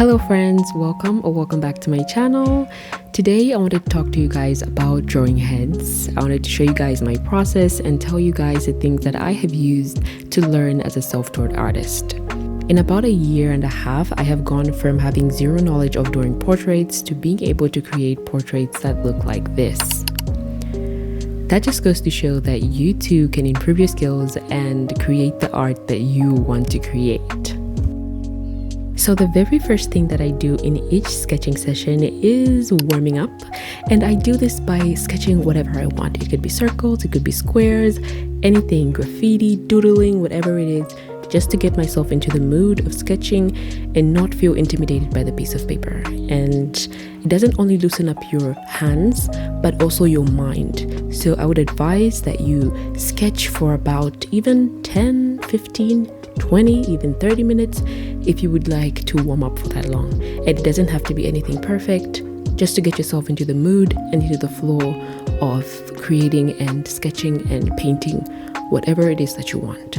Hello friends, welcome back to my channel. Today I wanted to talk to you guys about drawing heads. I wanted to show you guys my process and tell you guys the things that I have used to learn as a self-taught artist. In about a year and a half, I have gone from having zero knowledge of drawing portraits to being able to create portraits that look like this. That just goes to show that you too can improve your skills and create the art that you want to create. So the very first thing that I do in each sketching session is warming up, and I do this by sketching whatever I want. It could be circles, it could be squares, anything, graffiti, doodling, whatever it is, just to get myself into the mood of sketching and not feel intimidated by the piece of paper. And it doesn't only loosen up your hands, but also your mind. So I would advise that you sketch for about even 10, 15, 20, even 30 minutes if you would like to warm up for that long. It doesn't have to be anything perfect, just to get yourself into the mood and into the flow of creating and sketching and painting whatever it is that you want.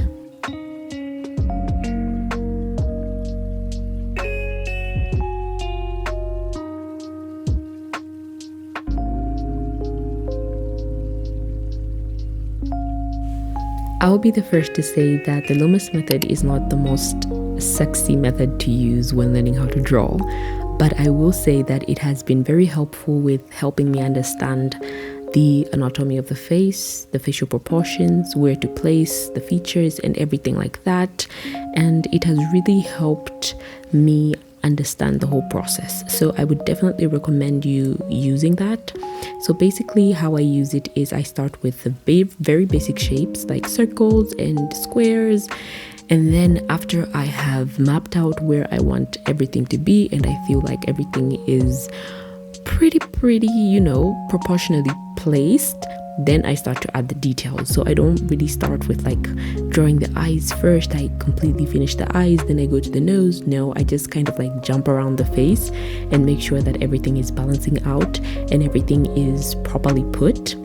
I'll be the first to say that the Loomis method is not the most sexy method to use when learning how to draw, but I will say that it has been very helpful with helping me understand the anatomy of the face, the facial proportions, where to place the features and everything like that. And it has really helped me understand the whole process. So I would definitely recommend you using that. So basically how I use it is I start with the very basic shapes like circles and squares, and then after I have mapped out where I want everything to be and I feel like everything is pretty proportionally placed, then I start to add the details. So I don't really start with like drawing the eyes first. I completely finish the eyes, then I go to the nose. No, I just kind of like jump around the face and make sure that everything is balancing out and everything is properly put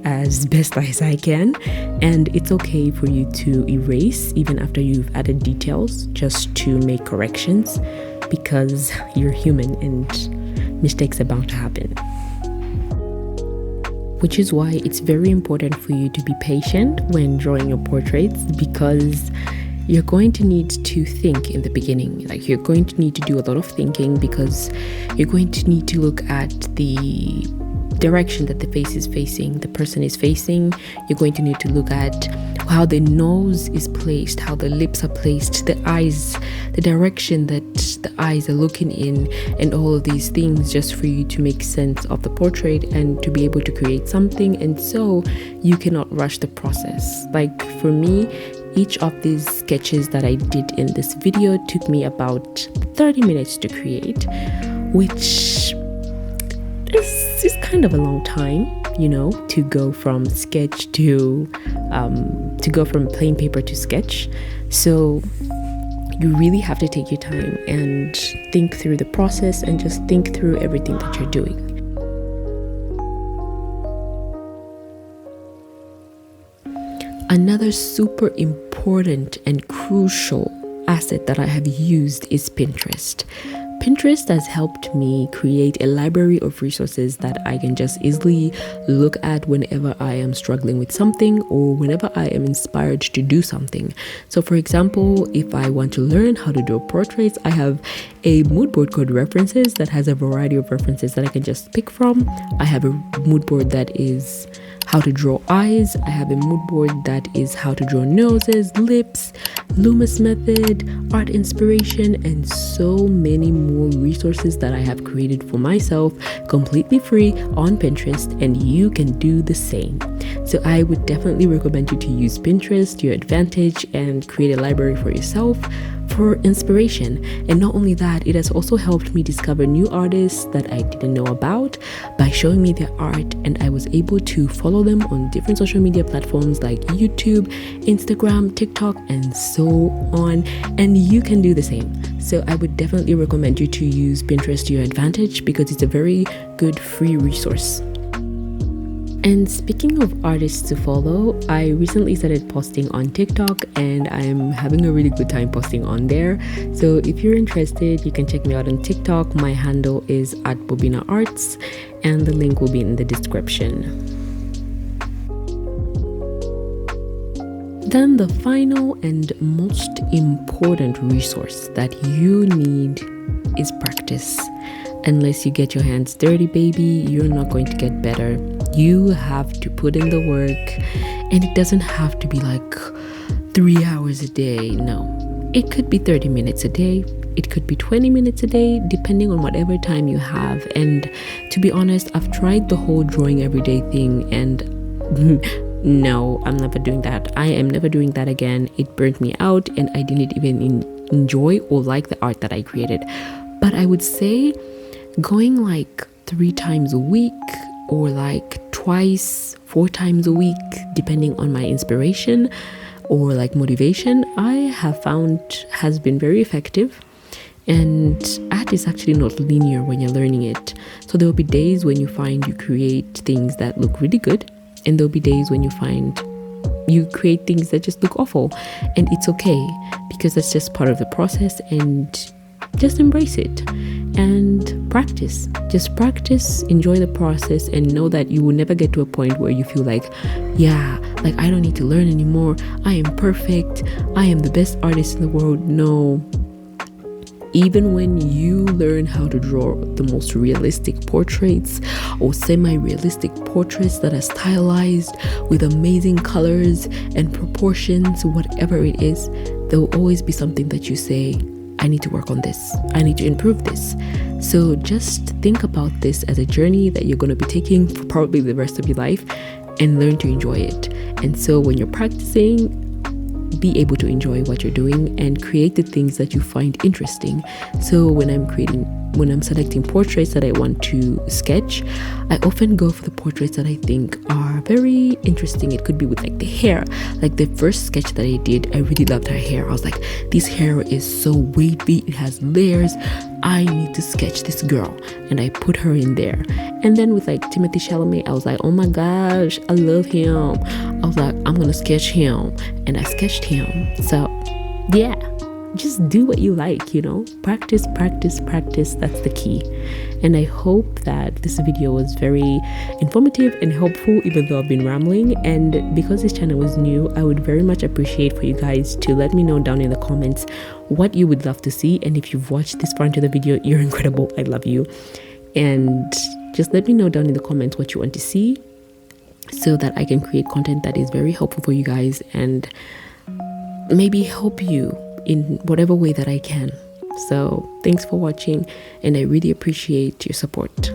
as best as I can. And it's okay for you to erase even after you've added details, just to make corrections, because you're human and mistakes are bound to happen. Which is why it's very important for you to be patient when drawing your portraits, because you're going to need to think in the beginning. Like, you're going to need to do a lot of thinking, because you're going to need to look at the direction that the face is facing, the person is facing. You're going to need to look at how the nose is placed, how the lips are placed, the eyes, the direction that the eyes are looking in, and all of these things, just for you to make sense of the portrait and to be able to create something. And so you cannot rush the process. Like for me, each of these sketches that I did in this video took me about 30 minutes to create, which is kind of a long time, to go from sketch to go from plain paper to sketch. So you really have to take your time and think through the process and just think through everything that you're doing. Another super important and crucial asset that I have used is Pinterest. Pinterest has helped me create a library of resources that I can just easily look at whenever I am struggling with something or whenever I am inspired to do something. So for example, if I want to learn how to draw portraits, I have a mood board called References that has a variety of references that I can just pick from. I have a mood board that is how to draw eyes. I have a mood board that is how to draw noses, lips, Loomis method, art inspiration, and so many more resources that I have created for myself completely free on Pinterest, and you can do the same. So I would definitely recommend you to use Pinterest to your advantage and create a library for yourself for inspiration. And not only that, it has also helped me discover new artists that I didn't know about by showing me their art, and I was able to follow them on different social media platforms like YouTube, Instagram, TikTok, and so on. And you can do the same. So I would definitely recommend you to use Pinterest to your advantage, because it's a very good free resource. And speaking of artists to follow, I recently started posting on TikTok and I'm having a really good time posting on there. So if you're interested, you can check me out on TikTok. My handle is @bobinaarts and the link will be in the description. Then the final and most important resource that you need is practice. Unless you get your hands dirty, baby, you're not going to get better. You have to put in the work, and it doesn't have to be like 3 hours a day. No, it could be 30 minutes a day. It could be 20 minutes a day, depending on whatever time you have. And to be honest, I've tried the whole drawing every day thing, and no, I'm never doing that. I am never doing that again. It burnt me out, and I didn't even enjoy or like the art that I created. But I would say going like 3 times a week or like twice, 4 times a week, depending on my inspiration or like motivation, I have found has been very effective. And art is actually not linear when you're learning it. So there will be days when you find you create things that look really good, and there'll be days when you find you create things that just look awful. And it's okay, because that's just part of the process, and just embrace it and practice. Just practice, enjoy the process, and know that you will never get to a point where you feel like, yeah, like I don't need to learn anymore. I am perfect. I am the best artist in the world. No. Even when you learn how to draw the most realistic portraits or semi-realistic portraits that are stylized with amazing colors and proportions, whatever it is, there will always be something that you say, I need to work on this. I need to improve this. So just think about this as a journey that you're going to be taking for probably the rest of your life, and learn to enjoy it. And so when you're practicing, be able to enjoy what you're doing and create the things that you find interesting. So when I'm selecting portraits that I want to sketch, I often go for the portraits that I think are very interesting. It could be with like the hair. Like the first sketch that I did, I really loved her hair. I was like, this hair is so wavy, it has layers. I need to sketch this girl, and I put her in there. And then with like Timothée Chalamet, I was like, oh my gosh, I love him. I was like, I'm gonna sketch him, and I sketched him. So yeah, just do what you like, you know, practice. That's the key. And I hope that this video was very informative and helpful, even though I've been rambling. And because this channel is new, I would very much appreciate for you guys to let me know down in the comments what you would love to see. And if you've watched this far into the video, you're incredible. I love you. And just let me know down in the comments what you want to see, so that I can create content that is very helpful for you guys and maybe help you in whatever way that I can. So thanks for watching, and I really appreciate your support.